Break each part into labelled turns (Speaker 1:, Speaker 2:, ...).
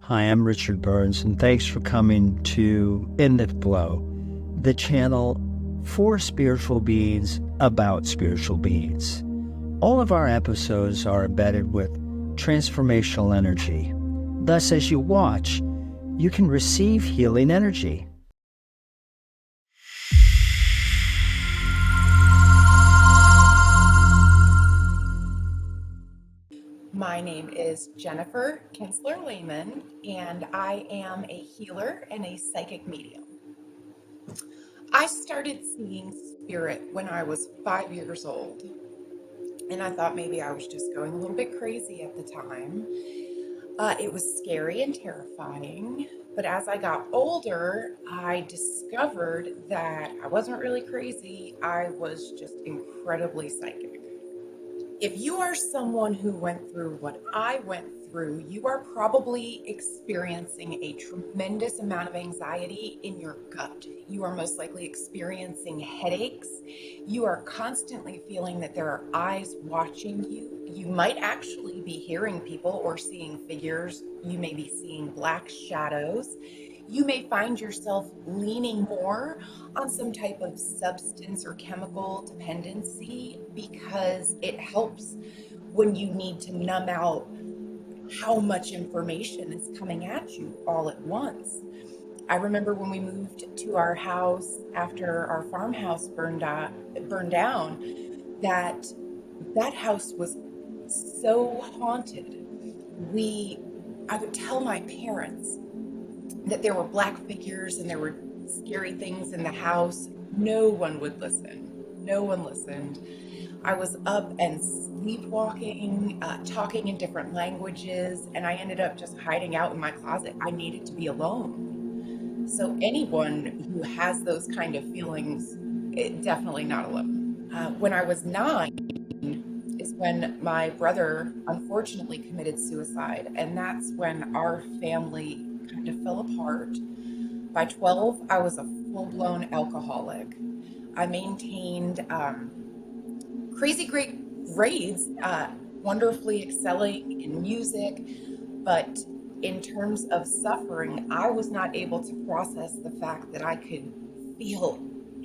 Speaker 1: Hi, I'm Richard Burns, and thanks for coming to In the Flow, the channel for spiritual beings about spiritual beings. All of our episodes are embedded with transformational energy. Thus, as you watch, you can receive healing energy.
Speaker 2: My name is Jennifer Kensler-Lehman, and I am a healer and a psychic medium. I started seeing spirit when I was 5 years old, and I thought maybe I was just going a little bit crazy at the time. It was scary and terrifying, but as I got older, I discovered that I wasn't really crazy. I was just incredibly psychic. If you are someone who went through what I went through, you are probably experiencing a tremendous amount of anxiety in your gut. You are most likely experiencing headaches. You are constantly feeling that there are eyes watching you. You might actually be hearing people or seeing figures. You may be seeing black shadows. You may find yourself leaning more on some type of substance or chemical dependency because it helps when you need to numb out how much information is coming at you all at once. I remember when we moved to our house after our farmhouse burned down, that house was so haunted. I would tell my parents that there were black figures and there were scary things in the house. No one would listen. No one listened. I was up and sleepwalking, talking in different languages, and I ended up just hiding out in my closet. I needed to be alone. So anyone who has those kind of feelings, definitely not alone. When I was 9 is when my brother unfortunately committed suicide, and that's when our family kind of fell apart. By 12, I was a full-blown alcoholic. I maintained crazy great grades, wonderfully excelling in music, but in terms of suffering, I was not able to process the fact that I could feel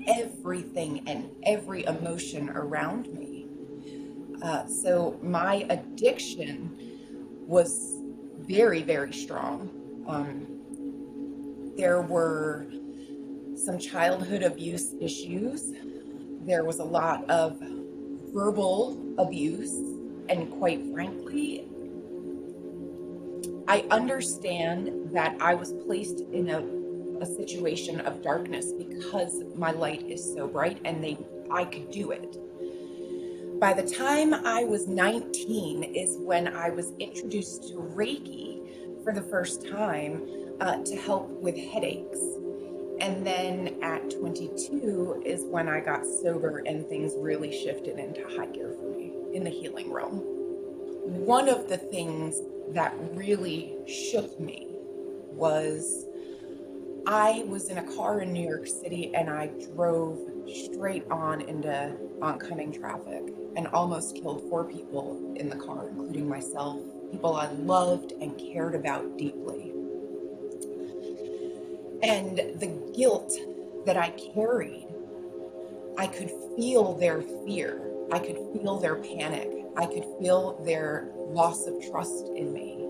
Speaker 2: everything and every emotion around me. So my addiction was very, very strong. There were some childhood abuse issues. There was a lot of verbal abuse, and quite frankly, I understand that I was placed in a situation of darkness because my light is so bright and I could do it. By the time I was 19 is when I was introduced to Reiki for the first time to help with headaches. And then at 22 is when I got sober and things really shifted into high gear for me in the healing realm. One of the things that really shook me was I was in a car in New York City and I drove straight on into oncoming traffic and almost killed 4 people in the car, including myself, people I loved and cared about deeply. And the guilt that I carried, I could feel their fear. I could feel their panic. I could feel their loss of trust in me.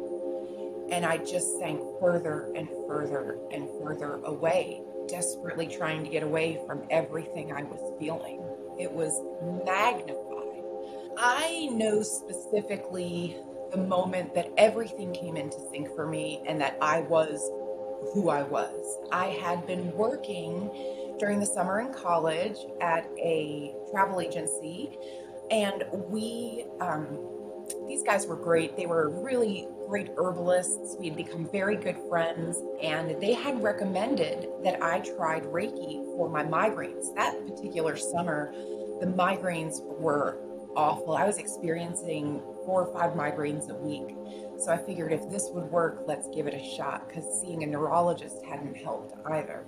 Speaker 2: And I just sank further and further and further away, desperately trying to get away from everything I was feeling. It was magnified. I know specifically the moment that everything came into sync for me and that I was who I was. I had been working during the summer in college at a travel agency, and these guys were great. They were really great herbalists. We had become very good friends, and they had recommended that I tried Reiki for my migraines. That particular summer, the migraines were awful. I was experiencing 4 or 5 migraines a week. So I figured if this would work, let's give it a shot, because seeing a neurologist hadn't helped either.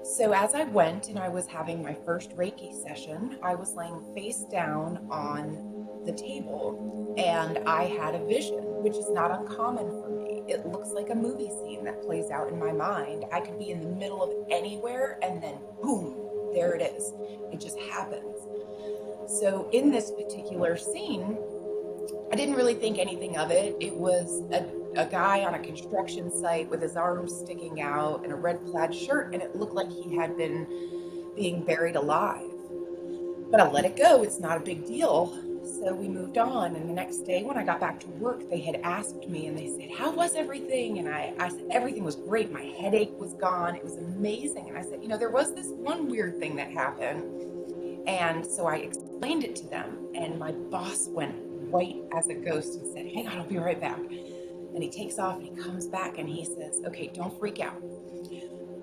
Speaker 2: So as I went and I was having my first Reiki session, I was laying face down on the table and I had a vision, which is not uncommon for me. it looks like a movie scene that plays out in my mind. I could be in the middle of anywhere and then boom, there it is. It just happens. So in this particular scene, I didn't really think anything of it. It was a guy on a construction site with his arms sticking out and a red plaid shirt, and it looked like he had been being buried alive. But I let it go. It's not a big deal. So we moved on. And the next day when I got back to work, they had asked me and they said, how was everything? And I said, everything was great. My headache was gone. It was amazing. And I said, there was this one weird thing that happened. And so I explained it to them. And my boss went white as a ghost and said, hang on, I'll be right back. And he takes off and he comes back and he says, okay, don't freak out.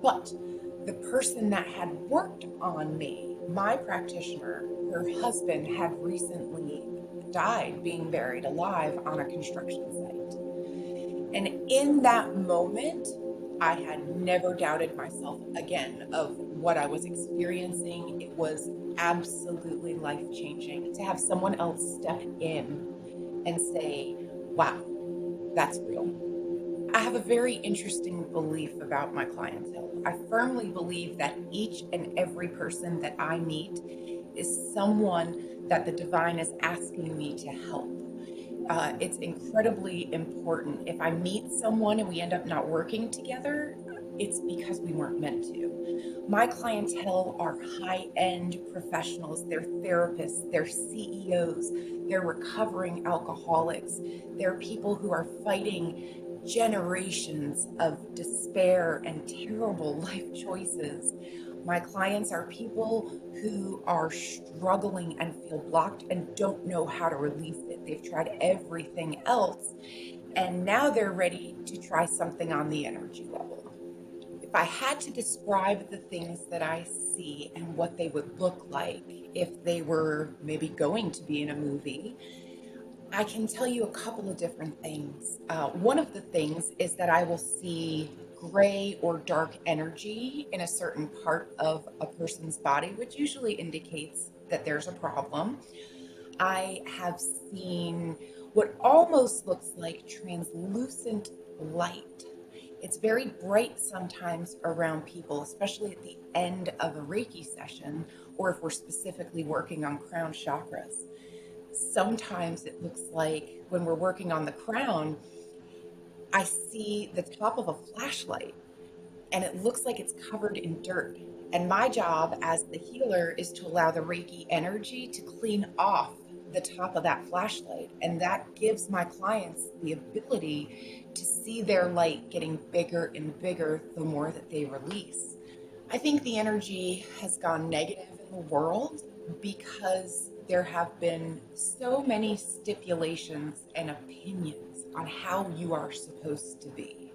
Speaker 2: But the person that had worked on me, my practitioner, her husband had recently died being buried alive on a construction site. And in that moment, I had never doubted myself again of what I was experiencing. It was absolutely life-changing to have someone else step in and say, wow, that's real. I have a very interesting belief about my clientele. I firmly believe that each and every person that I meet is someone that the divine is asking me to help. It's incredibly important. If I meet someone and we end up not working together, it's because we weren't meant to. My clientele are high-end professionals. They're therapists, they're CEOs, they're recovering alcoholics. They're people who are fighting generations of despair and terrible life choices. My clients are people who are struggling and feel blocked and don't know how to release it. They've tried everything else, and now they're ready to try something on the energy level. If I had to describe the things that I see and what they would look like if they were maybe going to be in a movie, I can tell you a couple of different things. One of the things is that I will see gray or dark energy in a certain part of a person's body, which usually indicates that there's a problem. I have seen what almost looks like translucent light. It's very bright sometimes around people, especially at the end of a Reiki session, or if we're specifically working on crown chakras. Sometimes it looks like when we're working on the crown, I see the top of a flashlight and it looks like it's covered in dirt. And my job as the healer is to allow the Reiki energy to clean off the top of that flashlight. And that gives my clients the ability to see their light getting bigger and bigger the more that they release. I think the energy has gone negative in the world because there have been so many stipulations and opinions on how you are supposed to be.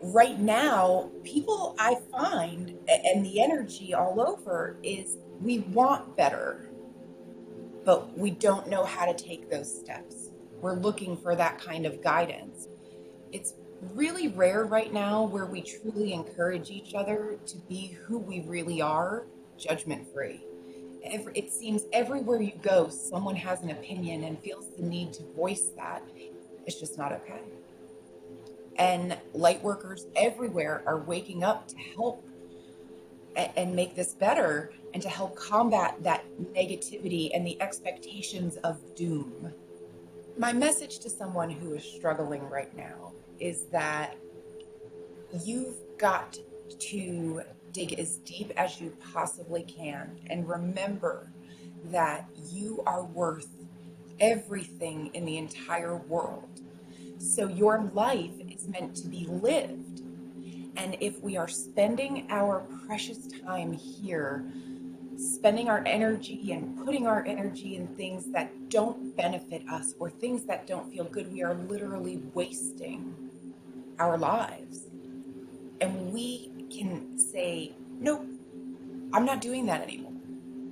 Speaker 2: Right now, people I find, and the energy all over is we want better, but we don't know how to take those steps. We're looking for that kind of guidance. It's really rare right now where we truly encourage each other to be who we really are, judgment-free. It seems everywhere you go, someone has an opinion and feels the need to voice that. It's just not okay. And light workers everywhere are waking up to help and make this better and to help combat that negativity and the expectations of doom. My message to someone who is struggling right now is that you've got to dig as deep as you possibly can and remember that you are worth everything in the entire world. So your life is meant to be lived. And if we are spending our precious time here, spending our energy and putting our energy in things that don't benefit us or things that don't feel good, we are literally wasting our lives. And we can say, nope, I'm not doing that anymore.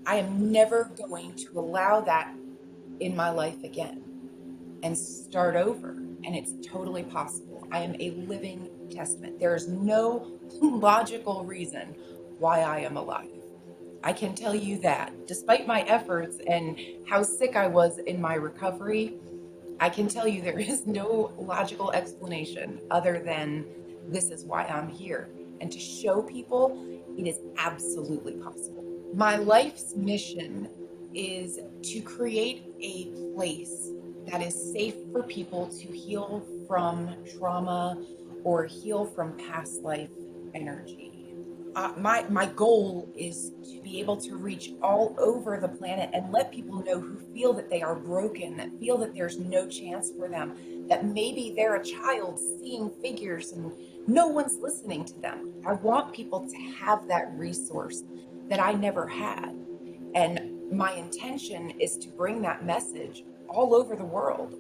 Speaker 2: I am never going to allow that in my life again and start over. And it's totally possible. I am a living testament. There is no logical reason why I am alive. I can tell you that despite my efforts and how sick I was in my recovery, I can tell you there is no logical explanation other than this is why I'm here. And to show people it is absolutely possible. My life's mission is to create a place that is safe for people to heal from trauma or heal from past life energy. My goal is to be able to reach all over the planet and let people know who feel that they are broken, that feel that there's no chance for them, that maybe they're a child seeing figures and no one's listening to them. I want people to have that resource that I never had. And my intention is to bring that message all over the world.